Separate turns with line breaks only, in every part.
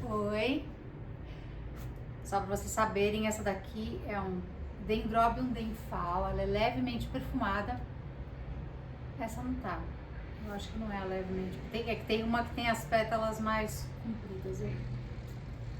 Oi, só para vocês saberem, essa daqui é um Dendrobium denfal, ela é levemente perfumada. Essa não tá, eu acho que não é levemente, é que tem uma que tem as pétalas mais compridas,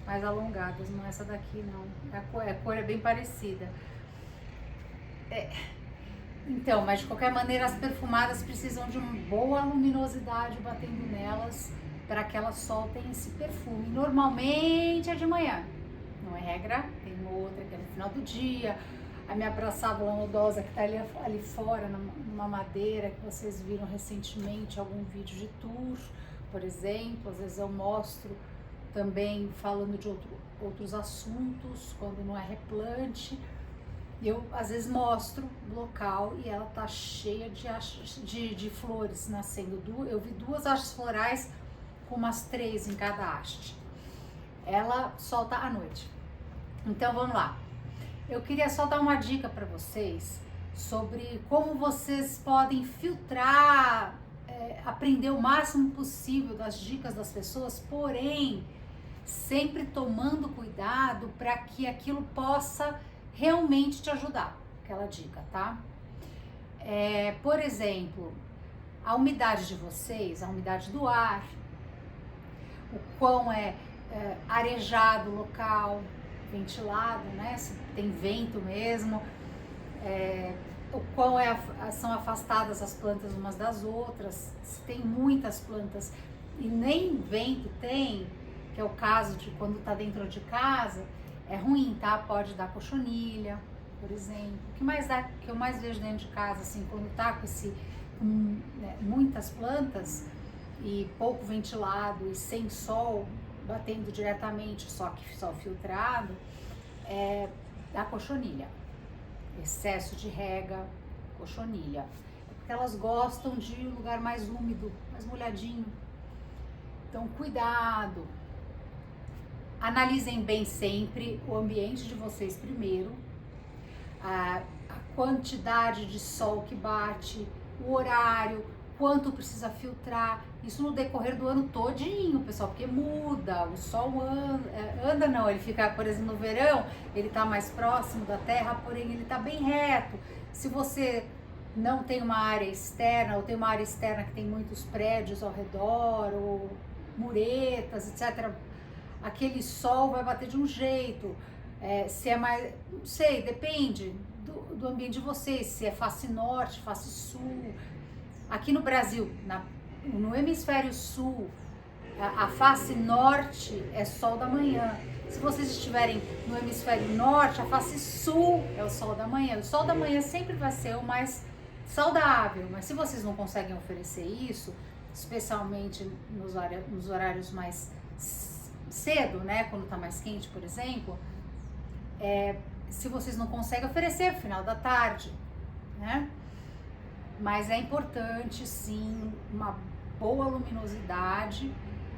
mais alongadas, não é essa daqui não, a cor é bem parecida. Então, mas de qualquer maneira as perfumadas precisam de uma boa luminosidade batendo nelas para que elas soltem esse perfume. Normalmente é de manhã, não é regra, tem uma outra que é no final do dia. A minha abraçável nodosa que está ali fora, numa madeira, que vocês viram recentemente algum vídeo de tour, por exemplo. Às vezes eu mostro também falando de outros assuntos, quando não é replante. Eu às vezes mostro o local e ela tá cheia de flores nascendo. Eu vi 2 hastes florais com umas 3 em cada haste. Ela solta à noite. Então vamos lá. Eu queria só dar uma dica para vocês sobre como vocês podem filtrar, aprender o máximo possível das dicas das pessoas, porém sempre tomando cuidado para que aquilo possa realmente te ajudar, aquela dica, tá? Por exemplo, a umidade de vocês, a umidade do ar, o quão arejado o local, ventilado, né? Se tem vento mesmo, o quão são afastadas as plantas umas das outras, se tem muitas plantas e nem vento tem, que é o caso de quando tá dentro de casa, é ruim, tá? Pode dar cochonilha, por exemplo. O que mais dá, que eu mais vejo dentro de casa, assim, quando tá com muitas plantas e pouco ventilado e sem sol, batendo diretamente, só que sol filtrado, dá cochonilha. Excesso de rega, cochonilha. É porque elas gostam de um lugar mais úmido, mais molhadinho. Então, cuidado. Analisem bem sempre o ambiente de vocês primeiro, a quantidade de sol que bate, o horário, quanto precisa filtrar, isso no decorrer do ano todinho, pessoal, porque muda, o sol anda não, ele fica, por exemplo, no verão, ele tá mais próximo da terra, porém ele tá bem reto. Se você não tem uma área externa, ou tem uma área externa que tem muitos prédios ao redor, ou muretas, etc., aquele sol vai bater de um jeito, se é mais, não sei, depende do ambiente de vocês, se é face norte, face sul. Aqui no Brasil, no hemisfério sul, a face norte é sol da manhã. Se vocês estiverem no hemisfério norte, a face sul é o sol da manhã. O sol da manhã sempre vai ser o mais saudável, mas se vocês não conseguem oferecer isso, especialmente nos horários mais cedo, né, quando tá mais quente, por exemplo, se vocês não conseguem oferecer final da tarde, né? Mas é importante sim uma boa luminosidade.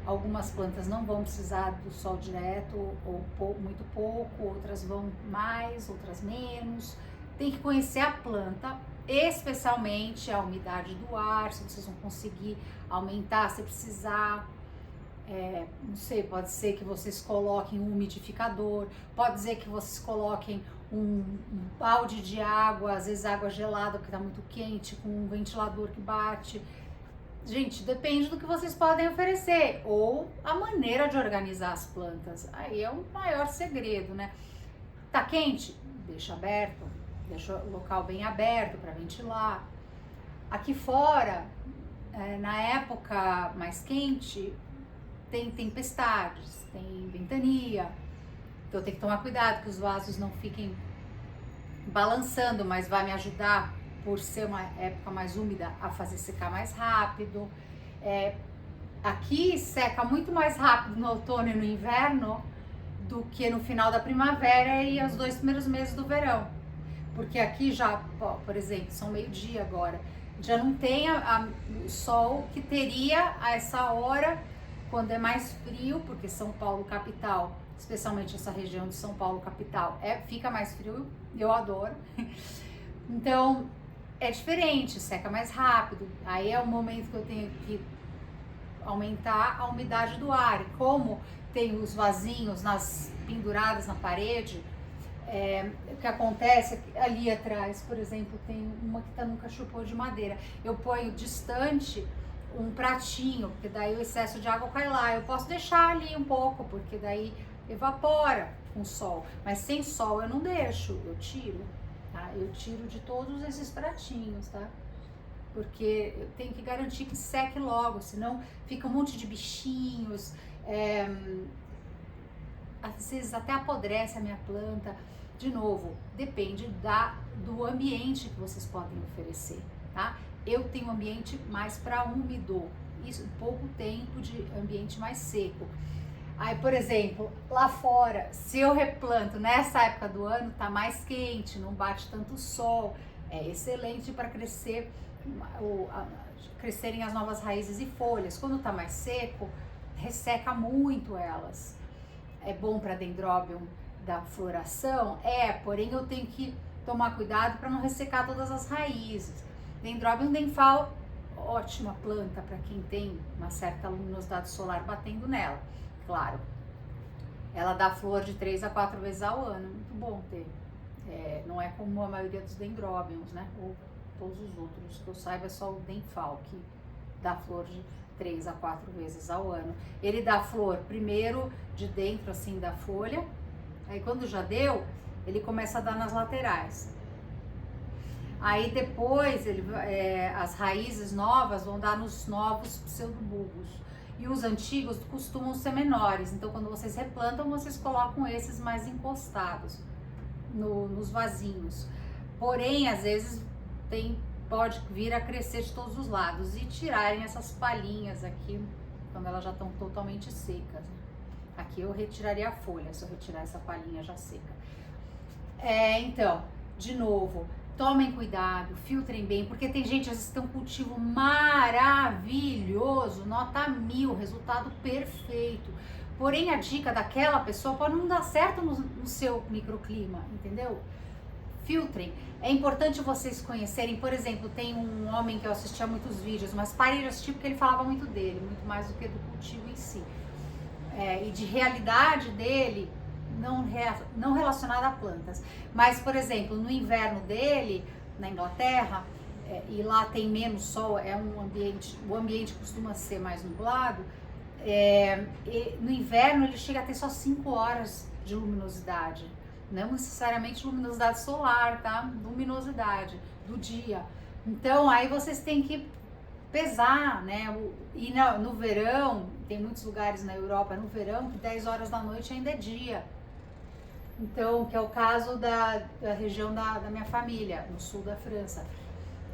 Algumas plantas não vão precisar do sol direto ou muito pouco, outras vão mais, outras menos. Tem que conhecer a planta, especialmente a umidade do ar, se vocês vão conseguir aumentar se precisar. Não sei, pode ser que vocês coloquem um umidificador, pode ser que vocês coloquem um balde de água, às vezes água gelada porque está muito quente, com um ventilador que bate. Gente, depende do que vocês podem oferecer, ou a maneira de organizar as plantas. Aí é o maior segredo, né? Tá quente? Deixa aberto, deixa o local bem aberto para ventilar. Aqui fora, na época mais quente, tem tempestades, tem ventania, então tem que tomar cuidado que os vasos não fiquem balançando, mas vai me ajudar, por ser uma época mais úmida, a fazer secar mais rápido. Aqui seca muito mais rápido no outono e no inverno do que no final da primavera e os 2 primeiros meses do verão, porque aqui já, por exemplo, são meio-dia agora, já não tem o sol que teria a essa hora quando é mais frio, porque São Paulo capital, especialmente essa região de São Paulo capital, fica mais frio, eu adoro. Então é diferente, seca mais rápido. Aí é o momento que eu tenho que aumentar a umidade do ar. E como tem os vasinhos pendurados na parede, o que acontece ali atrás, por exemplo, tem uma que está num cachupô de madeira. Eu ponho distante um pratinho, porque daí o excesso de água cai lá. Eu posso deixar ali um pouco, porque daí evapora com sol. Mas sem sol eu não deixo, eu tiro, tá? Eu tiro de todos esses pratinhos, tá? Porque eu tenho que garantir que seque logo, senão fica um monte de bichinhos, às vezes até apodrece a minha planta. De novo, depende do ambiente que vocês podem oferecer, tá? Eu tenho um ambiente mais para úmido, isso, pouco tempo de ambiente mais seco. Aí, por exemplo, lá fora, se eu replanto nessa época do ano, tá mais quente, não bate tanto sol, é excelente para crescerem as novas raízes e folhas. Quando tá mais seco, resseca muito elas. É bom para dendróbio da floração? Porém eu tenho que tomar cuidado para não ressecar todas as raízes. Dendrobium denfal, ótima planta para quem tem uma certa luminosidade solar batendo nela. Claro, ela dá flor de 3 a 4 vezes ao ano, muito bom ter. Não é como a maioria dos dendróbiums, né? Ou todos os outros, que eu saiba é só o denfal que dá flor de 3 a 4 vezes ao ano. Ele dá flor primeiro de dentro assim da folha, aí quando já deu, ele começa a dar nas laterais. Aí depois as raízes novas vão dar nos novos pseudobulbos. E os antigos costumam ser menores, então quando vocês replantam, vocês colocam esses mais encostados nos vasinhos. Porém, às vezes pode vir a crescer de todos os lados e tirarem essas palhinhas aqui, quando elas já estão totalmente secas. Aqui eu retiraria a folha, se eu retirar essa palhinha já seca. Então, de novo, tomem cuidado, filtrem bem, porque tem gente, às vezes tem um cultivo maravilhoso, nota 1000, resultado perfeito. Porém, a dica daquela pessoa pode não dar certo no seu microclima, entendeu? Filtrem. É importante vocês conhecerem, por exemplo, tem um homem que eu assistia muitos vídeos, mas parei de assistir porque ele falava muito dele, muito mais do que do cultivo em si. E de realidade dele, não relacionada a plantas. Mas, por exemplo, no inverno dele, na Inglaterra, e lá tem menos sol, o ambiente costuma ser mais nublado, no inverno ele chega a ter só 5 horas de luminosidade. Não necessariamente luminosidade solar, tá? Luminosidade do dia. Então, aí vocês têm que pesar, né? E no verão, tem muitos lugares na Europa, no verão, que 10 horas da noite ainda é dia. Então, que é o caso da região da minha família, no sul da França.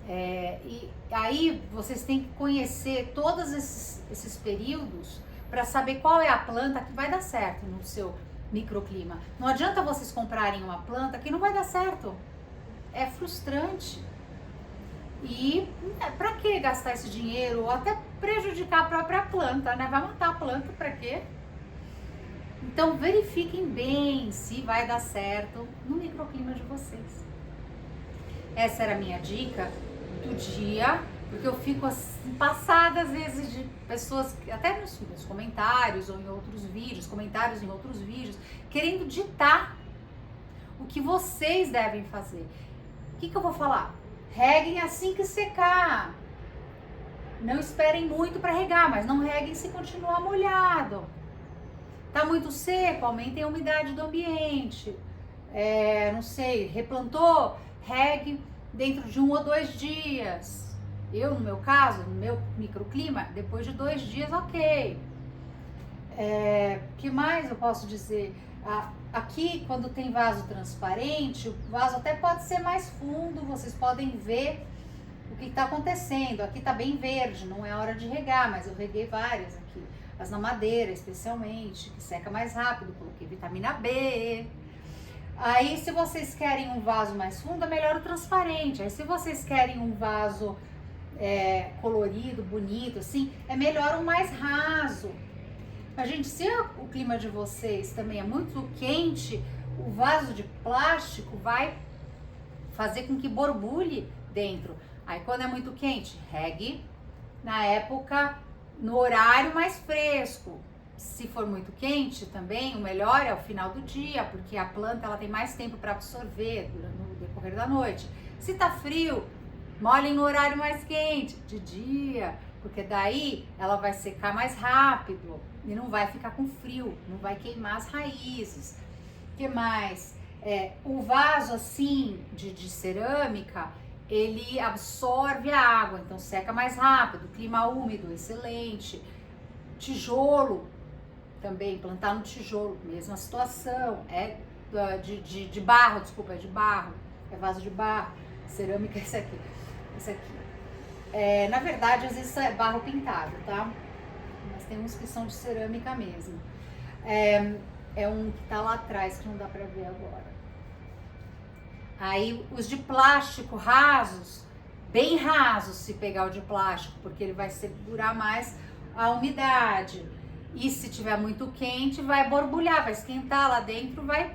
E aí, vocês têm que conhecer todos esses períodos para saber qual é a planta que vai dar certo no seu microclima. Não adianta vocês comprarem uma planta que não vai dar certo. É frustrante. E para que gastar esse dinheiro ou até prejudicar a própria planta, né? Vai matar a planta para quê? Então verifiquem bem se vai dar certo no microclima de vocês. Essa era a minha dica do dia, porque eu fico assim, passada às vezes de pessoas, até nos comentários ou em outros vídeos, querendo ditar o que vocês devem fazer. O que eu vou falar? Reguem assim que secar. Não esperem muito para regar, mas não reguem se continuar molhado. Tá muito seco, aumentem a umidade do ambiente. Não sei, replantou, regue dentro de 1 ou 2 dias. Eu, no meu caso, no meu microclima, depois de 2 dias, ok. Que mais eu posso dizer? Aqui, quando tem vaso transparente, o vaso até pode ser mais fundo, vocês podem ver o que está acontecendo. Aqui está bem verde, não é hora de regar, mas eu reguei várias aqui. As na madeira, especialmente, que seca mais rápido, coloquei vitamina B. Aí, se vocês querem um vaso mais fundo, é melhor o transparente. Aí, se vocês querem um vaso colorido, bonito, assim, é melhor um mais raso. Mas, gente, se o clima de vocês também é muito quente, o vaso de plástico vai fazer com que borbulhe dentro. Aí, quando é muito quente, regue na época no horário mais fresco. Se for muito quente também, o melhor é o final do dia, porque a planta ela tem mais tempo para absorver no decorrer da noite. Se tá frio, molhem no horário mais quente, de dia, porque daí ela vai secar mais rápido e não vai ficar com frio, não vai queimar as raízes. O que mais? O vaso assim de cerâmica, ele absorve a água, então seca mais rápido. Clima úmido, excelente. Tijolo, também plantar no tijolo, mesma situação. De barro, desculpa, é de barro, é vaso de barro. Cerâmica é esse aqui. Na verdade, às vezes é barro pintado, tá? Mas tem uns que são de cerâmica mesmo. É um que tá lá atrás, que não dá pra ver agora. Aí, os de plástico rasos, bem rasos se pegar o de plástico, porque ele vai segurar mais a umidade. E se tiver muito quente, vai borbulhar, vai esquentar lá dentro, vai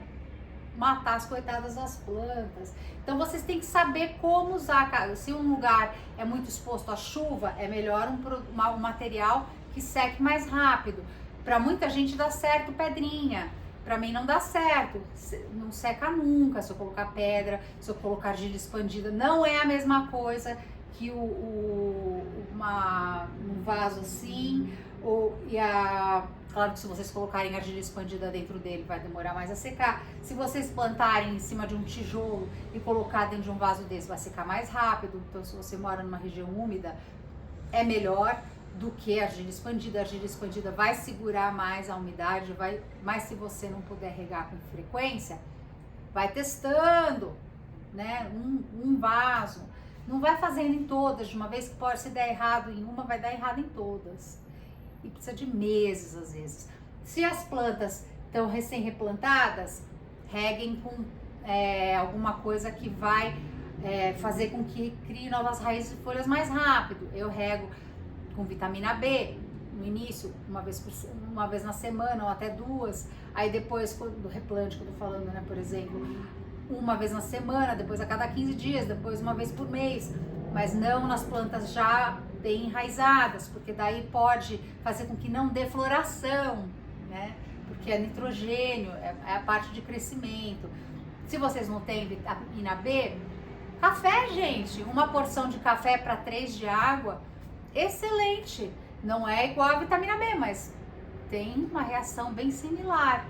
matar as coitadas das plantas. Então vocês têm que saber como usar. Se um lugar é muito exposto à chuva, é melhor um material que seque mais rápido. Para muita gente dá certo pedrinha, para mim não dá certo, não seca nunca. Se eu colocar pedra, se eu colocar argila expandida, não é a mesma coisa que um vaso assim. Claro que se vocês colocarem argila expandida dentro dele vai demorar mais a secar. Se vocês plantarem em cima de um tijolo e colocar dentro de um vaso desse, vai secar mais rápido. Então, se você mora numa região úmida, é melhor do que a argila expandida. A argila expandida vai segurar mais a umidade, mas se você não puder regar com frequência, vai testando, né? Um vaso. Não vai fazendo em todas de uma vez, que se der errado em uma, vai dar errado em todas. E precisa de meses às vezes. Se as plantas estão recém-replantadas, reguem com alguma coisa que vai fazer com que crie novas raízes e folhas mais rápido. Eu rego com vitamina B no início, uma vez na semana ou até duas. Aí depois do replante que eu tô falando, né, por exemplo, uma vez na semana, depois a cada 15 dias, depois uma vez por mês. Mas não nas plantas já bem enraizadas, porque daí pode fazer com que não dê floração, né? Porque é nitrogênio, é a parte de crescimento. Se vocês não têm vitamina B, café, gente, uma porção de café para 3 de água, excelente. Não é igual a vitamina B, mas tem uma reação bem similar.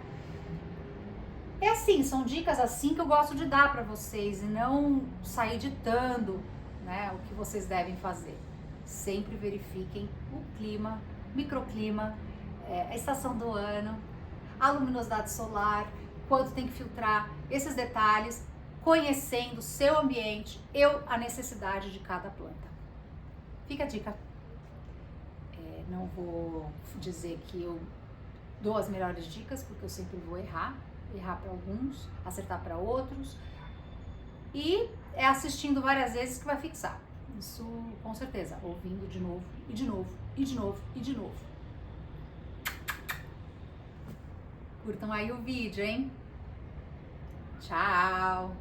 É assim, são dicas assim que eu gosto de dar para vocês e não sair ditando, né, o que vocês devem fazer. Sempre verifiquem o clima, microclima, a estação do ano, a luminosidade solar, quanto tem que filtrar, esses detalhes, conhecendo o seu ambiente e a necessidade de cada planta. Fica a dica. Não vou dizer que eu dou as melhores dicas, porque eu sempre vou errar para alguns, acertar para outros, e é assistindo várias vezes que vai fixar. Isso com certeza, ouvindo de novo, e de novo, e de novo, e de novo. Curtam aí o vídeo, hein? Tchau!